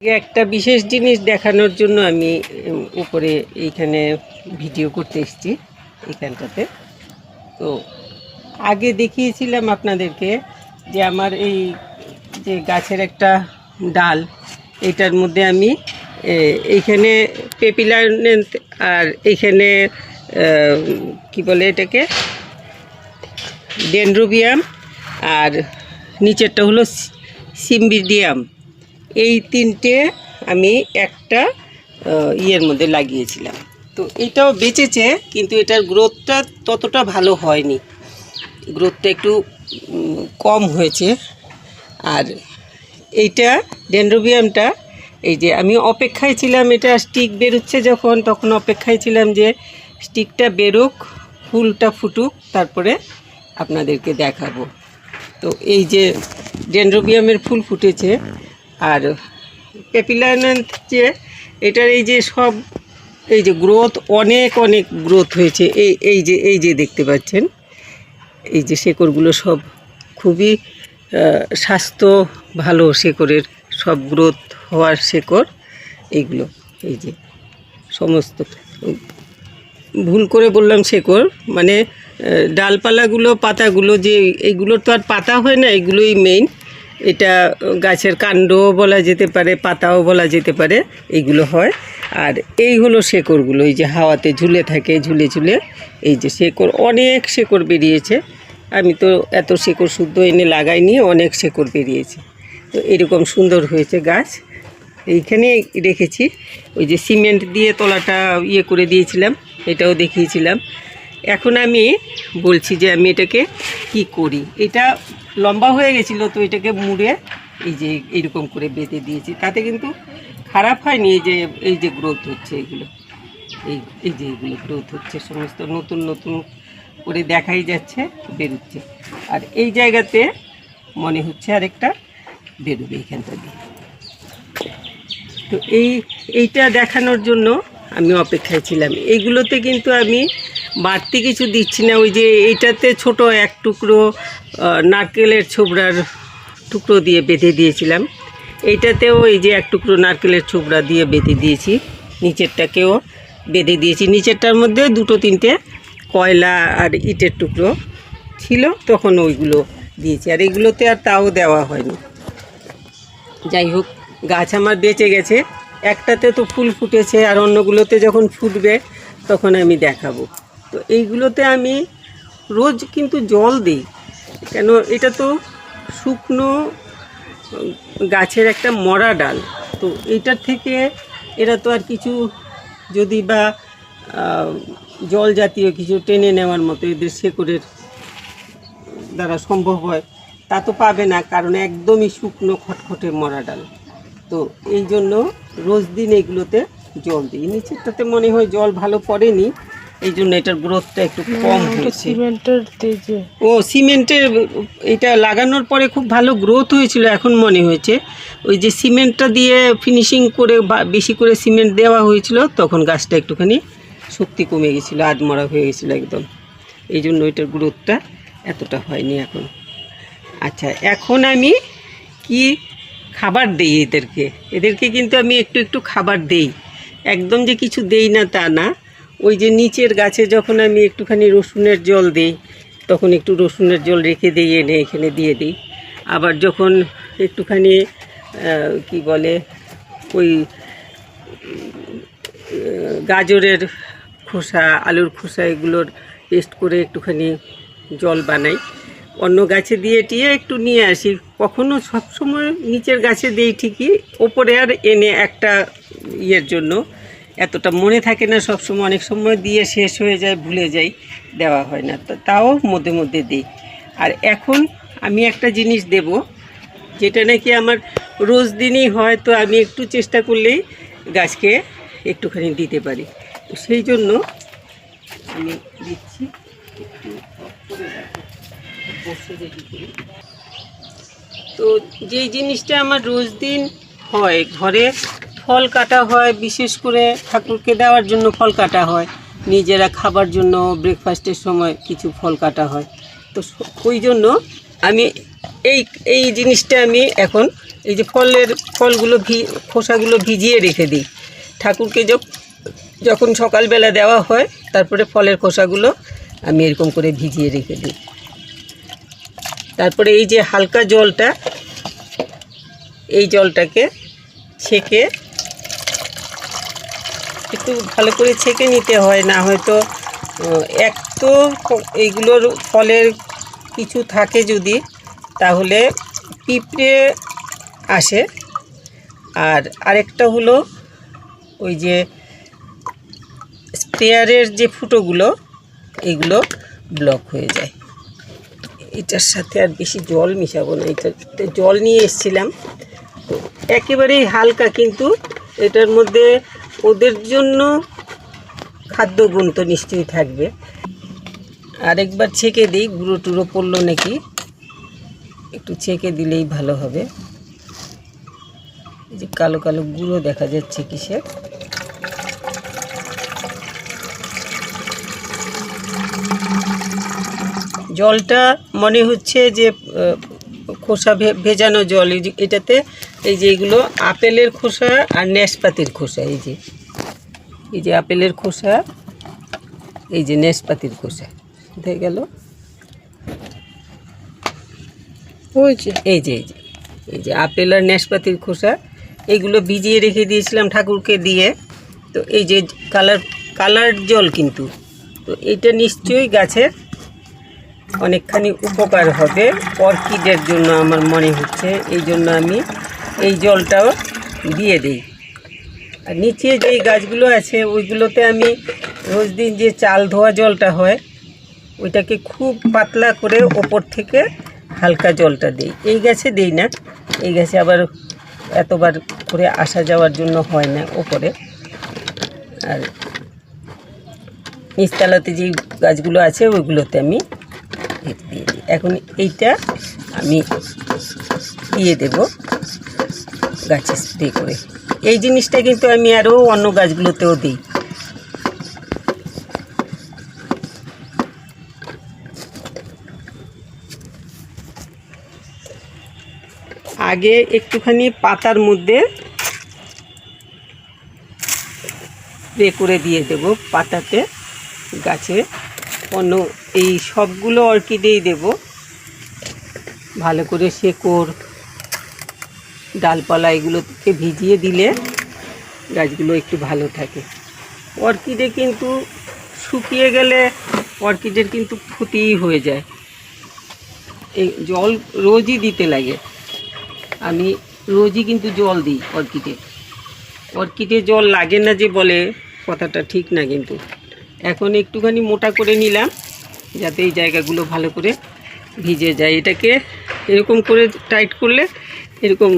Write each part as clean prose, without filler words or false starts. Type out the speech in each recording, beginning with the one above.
একটা বিশেষ জিনিস দেখানোর জন্য আমি উপরে এইখানে ভিডিও করতে এসেছি এইখানটাতে। তো আগে দেখিয়েছিলাম আপনাদেরকে যে আমার এই যে গাছের একটা ডাল, এটার মধ্যে আমি এইখানে পেপিলানেন্থ আর এইখানে কি বলে এটাকে ডেনড্রোবিয়াম আর নিচেরটা হলো সিম্বিডিয়াম, এই তিনটে আমি একটা ইয়ের মধ্যে লাগিয়েছিলাম। তো এটাও বেঁচেছে, কিন্তু এটার গ্রোথটা ততটা ভালো হয়নি, গ্রোথটা একটু কম হয়েছে। আর এইটা ডেনড্রোবিয়ামটা এই যে আমি অপেক্ষায় ছিলাম, এটা স্টিক বেরোচ্ছে যখন, তখন অপেক্ষায় ছিলাম যে স্টিকটা বেরোক, ফুলটা ফুটুক, তারপরে আপনাদেরকে দেখাবো। তো এই যে ডেনড্রোবিয়ামের ফুল ফুটেছে, আর পেপিলানেন্থ যে এটার এই যে সব এই যে গ্রোথ অনেক গ্রোথ হয়েছে, এই যে দেখতে পাচ্ছেন, এই যে শেকড়গুলো সব খুবই স্বাস্থ্য ভালো, শেকড়ের সব গ্রোথ হওয়ার শেকড় এইগুলো। এই যে সমস্ত, ভুল করে বললাম শেকড়, মানে ডালপালাগুলো, পাতাগুলো, যে এইগুলোর তো আর পাতা হয় না, এগুলোই মেইন। এটা গাছের কাণ্ডও বলা যেতে পারে, পাতাও বলা যেতে পারে, এইগুলো হয়। আর এই হলো শেকড়গুলো, এই যে হাওয়াতে ঝুলে থাকে, ঝুলে ঝুলে এই যে শেকড়, অনেক শেকড় বেরিয়েছে। আমি তো এত শেকড় শুদ্ধ এনে লাগাইনি, অনেক শেকড় বেরিয়েছে। তো এরকম সুন্দর হয়েছে গাছ। এইখানে রেখেছি, ওই যে সিমেন্ট দিয়ে তলাটা ইয়ে করে দিয়েছিলাম, এটাও দেখিয়েছিলাম। এখন আমি বলছি যে আমি এটাকে কি করি। এটা লম্বা হয়ে গেছিলো, তো এটাকে মুড়ে এই যে এইরকম করে বেঁধে দিয়েছি, তাতে কিন্তু খারাপ হয়নি। এই যে গ্রোথ হচ্ছে, এগুলো এই যে এগুলো গ্রোথ হচ্ছে, সমস্ত নতুন করে দেখাই যাচ্ছে, বেরোচ্ছে। আর এই জায়গাতে মনে হচ্ছে আরেকটা বেরোবে এইখানটা দিয়ে। তো এইটা দেখানোর জন্য আমি অপেক্ষায় ছিলাম। এইগুলোতে কিন্তু আমি বাড়তি কিছু দিচ্ছি না। ওই যে এইটাতে ছোট এক টুকরো নারকেলের ছোবড়ার টুকরো দিয়ে বেঁধে দিয়েছিলাম, এইটাতেও এই যে এক টুকরো নারকেলের ছোবড়া দিয়ে বেঁধে দিয়েছি, নিচেরটাকেও বেঁধে দিয়েছি। নিচেরটার মধ্যে দুটো তিনটে কয়লা আর ইটের টুকরো ছিল, তখন ওইগুলো দিয়েছি। আর এগুলোতে আর তাও দেওয়া হয়নি। যাই হোক, গাছ আমার বেঁচে গেছে। একটাতে তো ফুল ফুটেছে, আর অন্যগুলোতে যখন ফুটবে তখন আমি দেখাবো। তো এইগুলোতে আমি রোজ কিন্তু জল দিই, কেন এটা তো শুকনো গাছের একটা মরা ডাল। তো এইটার থেকে এরা তো আর কিছু যদি বা জল জাতীয় কিছু টেনে নেওয়ার মতো এদের শেকড়ের দ্বারা সম্ভব হয়, তা তো পাবে না, কারণ একদমই শুকনো খটখটে মরা ডাল। তো এই জন্য রোজ দিন এগুলোতে জল দিই। নিচেরটাতে মনে হয় জল ভালো পড়েনি, এই জন্য এটার গ্রোথটা একটু কম হয়েছে। সিমেন্টের এটা লাগানোর পরে খুব ভালো গ্রোথ হয়েছিল। এখন মনে হয়েছে ওই যে সিমেন্টটা দিয়ে ফিনিশিং করে বা বেশি করে সিমেন্ট দেওয়া হয়েছিল, তখন গাছটা একটুখানি শক্তি কমে গেছিলো, আধমরা হয়ে গেছিলো একদম, এই জন্য এটার গ্রোথটা এতটা হয়নি এখন। আচ্ছা, এখন আমি কি খাবার দেই এদেরকে কিন্তু আমি একটু খাবার দেই, একদম যে কিছু দেই না তা না। ওই যে নিচের গাছে যখন আমি একটুখানি রসুনের জল দিই, তখন একটু রসুনের জল রেখে দিই, এনে এখানে দিয়ে দিই। আবার যখন একটুখানি কি বলে ওই গাজরের খোসা, আলুর খোসা, এগুলোর পেস্ট করে একটুখানি জল বানাই, অন্য গাছে দিয়ে টিয়ে একটু নিয়ে আসি। কখনো সবসময় নিচের গাছে দিই ঠিকই, ওপরে আর এনে একটা ইয়ের জন্য এতটা মনে থাকে না সবসময়, অনেক সময় দিয়ে শেষ হয়ে যায়, ভুলে যাই, দেওয়া হয় না, তাও মধ্যে দিই। আর এখন আমি একটা জিনিস দেব, যেটা নাকি আমার রোজ দিনই হয়, তো আমি একটু চেষ্টা করলেই গাছকে একটুখানি দিতে পারি। তো সেই জন্য আমি দিচ্ছি। তো যেই জিনিসটা আমার রোজ দিন হয়, ঘরে ফল কাটা হয়, বিশেষ করে ঠাকুরকে দেওয়ার জন্য ফল কাটা হয়, নিজেরা খাবার জন্য ব্রেকফাস্টের সময় কিছু ফল কাটা হয়। তো ওই জন্য আমি এই জিনিসটা আমি এখন এই যে ফলগুলো খোসাগুলো ভিজিয়ে রেখে দিই। ঠাকুরকে যখন সকালবেলা দেওয়া হয় তারপরে ফলের খোসাগুলো আমি এরকম করে ভিজিয়ে রেখে দিই। তারপরে এই যে হালকা জলটা, এই জলটাকে ছেঁকে একটু ভালো করে ছেঁকে নিতে হয়, না হয়তো এক তো এইগুলোর ফলের কিছু থাকে যদি, তাহলে পিঁপড়ে আসে, আর আরেকটা হলো ওই যে স্প্রেয়ারের যে ফুটোগুলো এগুলো ব্লক হয়ে যায়। এটার সাথে আর বেশি জল মিশাবো না, এটাতে জল নিয়ে এসেছিলাম তো একেবারেই হালকা, কিন্তু এটার মধ্যে ওদের জন্য খাদ্যগুণ তো নিশ্চয়ই থাকবে। আরেকবার ছেঁকে দিই, গুঁড়ো টুড়ো পড়লো নাকি, একটু ছেঁকে দিলেই ভালো হবে। এই যে কালো কালো গুঁড়ো দেখা যাচ্ছে কিসের, জলটা মনে হচ্ছে যে খোসা ভেজানো জল। এটাতে এই যে এগুলো আপেলের খোসা আর নাশপাতির খোসা, এই যে আপেলের খোসা, এই যে নাশপাতির খোসা হয়ে গেল। এই যে আপেল আর নাশপাতির খোসা, এগুলো ভিজিয়ে রেখে দিয়েছিলাম ঠাকুরকে দিয়ে। তো এই যে কালার জল, কিন্তু তো এটা নিশ্চয়ই গাছের অনেকখানি উপকার হবে অর্কিডের জন্য আমার মনে হচ্ছে, এই জন্য আমি এই জলটাও দিয়ে দিই। আর নিচে যেই গাছগুলো আছে ওইগুলোতে আমি রোজ দিন যে চাল ধোয়া জলটা হয় ওইটাকে খুব পাতলা করে ওপর থেকে হালকা জলটা দিই। এই গাছে দিই না, এই গাছে আবার এতবার করে আসা যাওয়ার জন্য হয় না ওপরে। আর নিচতলাতে যেই গাছগুলো আছে ওইগুলোতে আমি দিয়ে দিই। এখন এইটা আমি দিয়ে দেব গাছে স্প্রে করে। এই জিনিসটা কিন্তু আমি আরও অন্য গাছগুলোতেও দিই। আগে একটুখানি পাতার মধ্যে স্প্রে করে দিয়ে দেব পাতাতে, গাছে অন্য এই সবগুলো অর্কিডেই দেব। ভালো করে শেকড় ডালপালা এগুলোকে ভিজিয়ে দিলে গাছগুলো একটু ভালো থাকে। অর্কিডে কিন্তু শুকিয়ে গেলে অর্কিডের কিন্তু ক্ষতিই হয়ে যায়। এই জল রোজই দিতে লাগে, আমি রোজই কিন্তু জল দিই অর্কিডে জল লাগে না যে বলে কথাটা ঠিক না, কিন্তু এখন একটুখানি মোটা করে নিলাম যাতে এই জায়গাগুলো ভালো করে ভিজে যায়। এটাকে এরকম করে টাইট করলে এরকম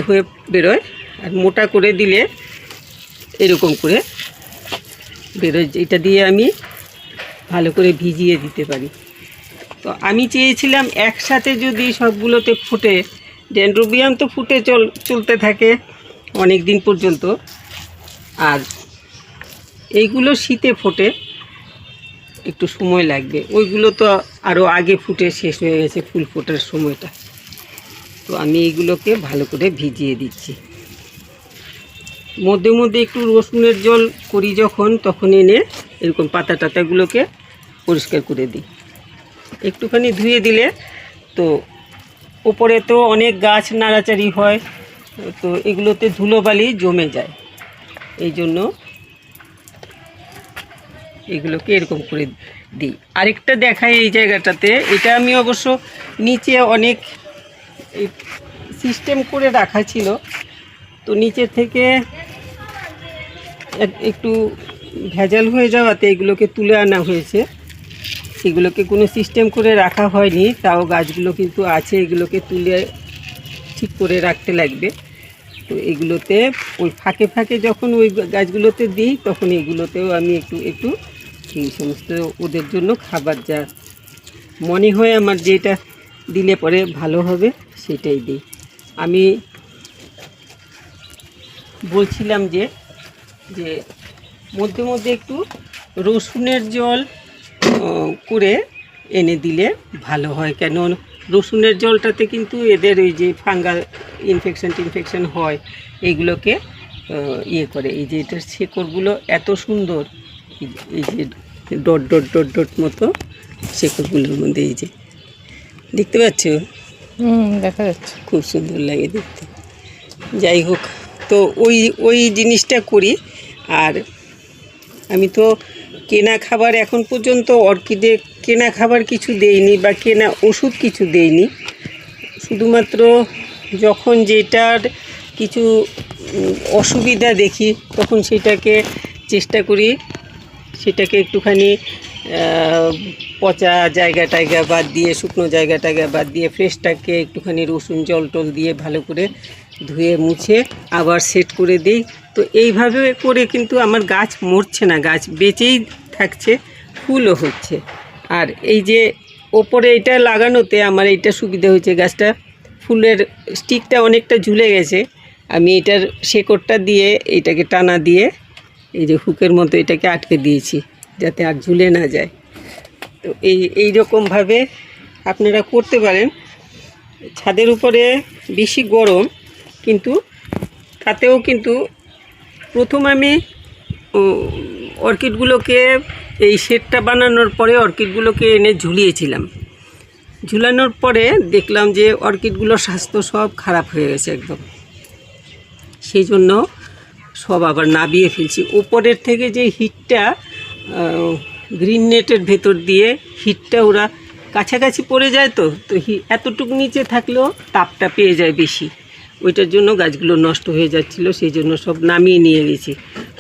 হয়ে বেরোয়, আর মোটা করে দিলে এরকম করে বেরোয়। এটা দিয়ে আমি ভালো করে ভিজিয়ে দিতে পারি। তো আমি চেয়েছিলাম একসাথে যদি সবগুলোতে ফুটে, ডেনড্রোবিয়াম তো ফুটে চলতে থাকে অনেক দিন পর্যন্ত, আর এইগুলো শীতে ফোটে, একটু সময় লাগবে। ওইগুলো তো আরও আগে ফুটে শেষ হয়ে গেছে ফুল ফোটার সময়টা। তো আমি এইগুলোকে ভালো করে ভিজিয়ে দিচ্ছি। মধ্যে মধ্যে একটু রসুনের জল করি যখন, তখন এনে এরকম পাতা টাতাগুলোকে পরিষ্কার করে দিই। একটুখানি ধুয়ে দিলে তো ওপরে তো অনেক গাছ নাড়াচাড়ি হয়, তো এগুলোতে ধুলোবালি জমে যায়, এই জন্য এগুলোকে এরকম করে দিই। আরেকটা দেখাই এই জায়গাটাতে, এটা আমি অবশ্য নিচে অনেক সিস্টেম করে রাখা ছিল, তো নিচের থেকে একটু ভেজাল হয়ে যাওয়াতে এগুলোকে তুলে আনা হয়েছে। সেগুলোকে কোনো সিস্টেম করে রাখা হয়নি, তাও গাছগুলো কিন্তু আছে, এগুলোকে তুলে ঠিক করে রাখতে লাগবে। তো এগুলোতে ওই ফাঁকে ফাঁকে যখন ওই গাছগুলোতে দিই তখন এগুলোতেও আমি একটু এই সমস্ত ওদের জন্য খাবার যা মনে হয় আমার যেটা দিলে পরে ভালো হবে সেটাই দিই। আমি বলছিলাম যে মধ্যে মধ্যে একটু রসুনের জল করে এনে দিলে ভালো হয়, কেন রসুনের জলটাতে কিন্তু এদের ওই যে ফাঙ্গাল ইনফেকশন হয়, এইগুলোকে ইয়ে করে। এই যে এটার শেকড়গুলো এত সুন্দর, এই যে ডট ডট ডট ডট মতো শেকড়গুলোর মধ্যে, এই যে দেখতে পাচ্ছ, দেখা যাচ্ছে, খুব সুন্দর লাগে দেখতে। যাই হোক, তো ওই জিনিসটা করি। আর আমি তো কেনা খাবার এখন পর্যন্ত অর্কিডে কেনা খাবার কিছু দেইনি বা কেনা ওষুধ কিছু দেইনি। শুধুমাত্র যখন যেটার কিছু অসুবিধা দেখি তখন সেটাকে চেষ্টা করি, সেটাকে একটুখানি পচা জায়গা টায়গা বাদ দিয়ে, শুকনো জায়গা টায়গা বাদ দিয়ে ফ্রেশটাকে একটুখানি রসুন জল টল দিয়ে ভালো করে ধুয়ে মুছে আবার সেট করে দিই। তো এইভাবে করে কিন্তু আমার গাছ মরছে না, গাছ বেঁচেই থাকছে, ফুলও হচ্ছে। আর এই যে ওপরে এটা লাগানোতে আমার এইটা সুবিধা হয়েছে, গাছটা ফুলের স্টিকটা অনেকটা ঝুলে গেছে। আমি এটার শেকড়টা দিয়ে এইটাকে টানা দিয়ে এই যে হুকের মতো এটাকে আটকে দিয়েছি যাতে আর ঝুলে না যায়। তো এই রকমভাবে আপনারা করতে পারেন। ছাদের উপরে বেশি গরম, কিন্তু তাতেও কিন্তু প্রথম আমি অর্কিডগুলোকে এই শেডটা বানানোর পরে অর্কিডগুলোকে এনে ঝুলিয়েছিলাম। ঝুলানোর পরে দেখলাম যে অর্কিডগুলোর স্বাস্থ্য সব খারাপ হয়ে গেছে একদম, সেই জন্য সব আবার নাবিয়ে ফেলছি। উপরের থেকে যে হিটটা গ্রিন নেটের ভেতর দিয়ে হিটটা ওরা কাছাকাছি পড়ে যায়, তো এতটুকু নিচে থাকলেও তাপটা পেয়ে যায় বেশি, ওইটার জন্য গাছগুলো নষ্ট হয়ে যাচ্ছিলো, সেই জন্য সব নামিয়ে নিয়ে গেছি।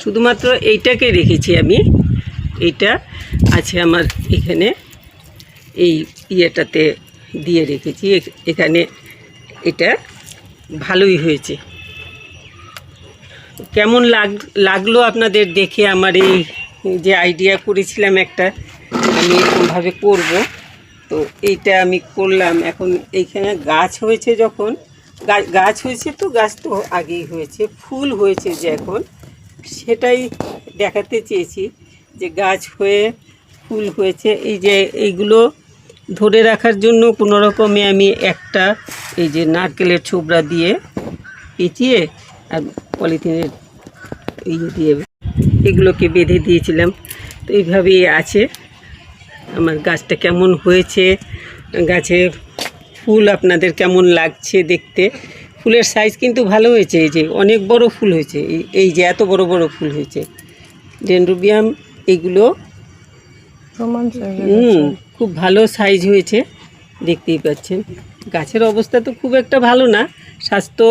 শুধুমাত্র এইটাকে রেখেছি আমি, এইটা আছে আমার এখানে এই ইয়েটাতে দিয়ে রেখেছি, এখানে এটা ভালোই হয়েছে। কেমন লাগলো আপনাদের দেখে আমার এই যে আইডিয়া করেছিলাম একটা, আমি এরকমভাবে করব, তো এইটা আমি করলাম। এখন এইখানে গাছ হয়েছে, যখন গাছ হয়েছে তো গাছ তো আগেই হয়েছে, ফুল হয়েছে যে এখন, সেটাই দেখাতে চেয়েছি যে গাছ হয়ে ফুল হয়েছে। এই যে এইগুলো ধরে রাখার জন্য কোনো রকমে আমি একটা এই যে নারকেলের ছোবড়া দিয়ে পেঁচিয়ে আর পলিথিনের ইয়ে দিয়ে এগুলোকে বেঁধে দিয়েছিলাম। তো এইভাবেই আছে আমার গাছটা। কেমন হয়েছে গাছে ফুল আপনাদের কেমন লাগছে দেখতে? ফুলের সাইজ কিন্তু ভালো হয়েছে, এই যে অনেক বড় ফুল হয়েছে, এই যে এত বড় বড় ফুল হয়েছে ডেনড্রোবিয়াম, এগুলো খুব ভালো সাইজ হয়েছে, দেখতেই পাচ্ছেন। গাছের অবস্থা তো খুব একটা ভালো না, স্বাস্থ্য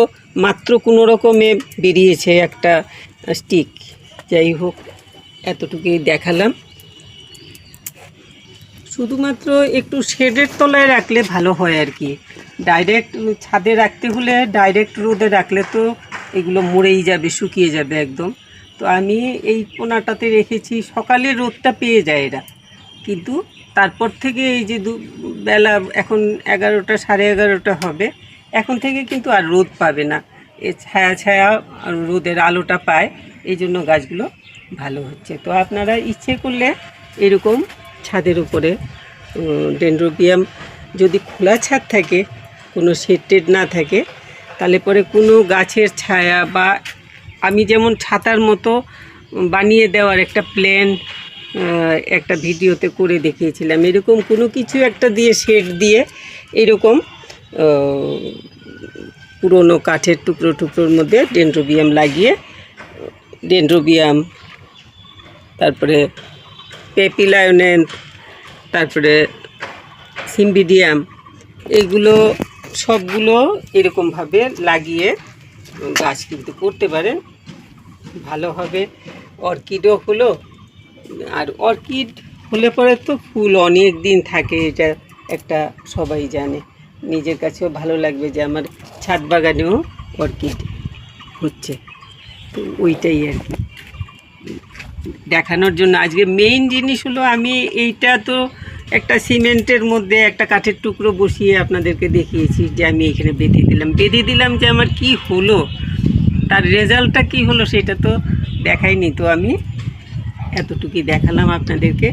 মাত্র কোনো রকমে বেরিয়েছে একটা স্টিক। যাই হোক, এতটুকুই দেখালাম। শুধুমাত্র একটু শেডের তলায় রাখলে ভালো হয় আর কি। ডাইরেক্ট ছাদে রাখতে হলে ডাইরেক্ট রোদে রাখলে তো এগুলো মরেই যাবে, শুকিয়ে যাবে একদম। তো আমি এই কোনাটাতে রেখেছি, সকালে রোদটা পেয়ে যায় এরা, কিন্তু তারপর থেকে এই যে বেলা এখন 11টা 11:30 হবে, এখন থেকে কিন্তু আর রোদ পাবে না, এ ছায়া ছায়া রোদের আলোটা পায়, এই জন্য গাছগুলো ভালো হচ্ছে। তো আপনারা ইচ্ছে করলে এরকম ছাদের উপরে ডেনড্রোবিয়াম, যদি খোলা ছাদ থাকে, কোনো শেড টেড না থাকে, তাহলে পরে কোনো গাছের ছায়া বা আমি যেমন ছাতার মতো বানিয়ে দেওয়ার একটা প্ল্যান একটা ভিডিওতে করে দেখিয়েছিলাম, এরকম কোনো কিছু একটা দিয়ে শেড দিয়ে এরকম পুরনো কাঠের টুকরোর মধ্যে ডেনড্রোবিয়াম লাগিয়ে, ডেনড্রোবিয়াম, তারপরে পেপিলায়োনেন, তারপরে সিম্বিডিয়াম, এইগুলো সবগুলো এরকমভাবে লাগিয়ে গাছ কিন্তু করতে পারেন, ভালো হবে। অর্কিডও হলো, আর অর্কিড হলে পরে তো ফুল অনেক দিন থাকে, এটা একটা সবাই জানে। নিজের কাছেও ভালো লাগবে যে আমার ছাদ বাগানেও অর্কিড হচ্ছে, তো ওইটাই আর কি দেখানোর জন্য আজকে মেইন জিনিস হলো, আমি এইটা তো একটা সিমেন্টের মধ্যে একটা কাঠের টুকরো বসিয়ে আপনাদেরকে দেখিয়েছি যে আমি এখানে বেঁধে দিলাম যে আমার কি হলো, তার রেজাল্টটা কি হলো সেটা তো দেখাইনি। তো আমি এতটুকুই দেখালাম আপনাদেরকে।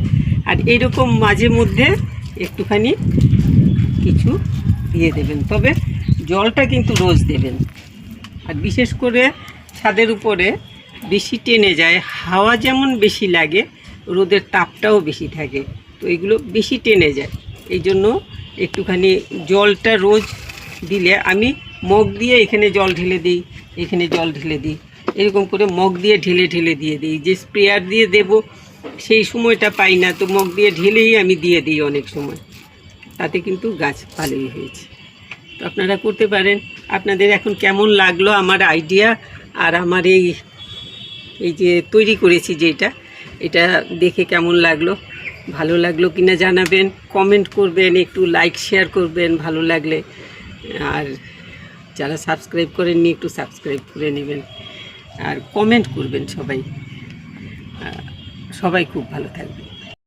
আর এইরকম মাঝে মধ্যে একটুখানি কিছু দিয়ে দেবেন, তবে জলটা কিন্তু রোজ দেবেন। আর বিশেষ করে ছাদের উপরে বেশি টেনে যায়, হাওয়া যেমন বেশি লাগে, রোদের তাপটাও বেশি থাকে, তো এগুলো বেশি টেনে যায়। এই জন্য একটুখানি জলটা রোজ দিলে, আমি মগ দিয়ে এখানে জল ঢেলে দিই, এখানে জল ঢেলে দিই, এরকম করে মগ দিয়ে ঢেলে ঢেলে দিয়ে দিই। যে স্প্রেয়ার দিয়ে দেব সেই সময়টা পাই না, তো মগ দিয়ে ঢেলেই আমি দিয়ে দিই অনেক সময়, তাতে কিন্তু গাছ ভালোই হয়েছে। তো আপনারা করতে পারেন। আপনাদের এখন কেমন লাগলো আমার আইডিয়া, আর আমার এই যে তৈরি করেছি যেটা, এটা দেখে কেমন লাগলো, ভালো লাগলো কিনা জানাবেন, কমেন্ট করবেন, একটু লাইক শেয়ার করবেন ভালো লাগলে, আর যারা সাবস্ক্রাইব করেননি একটু সাবস্ক্রাইব করে নেবেন, আর কমেন্ট করবেন সবাই। সবাই খুব ভালো থাকবে।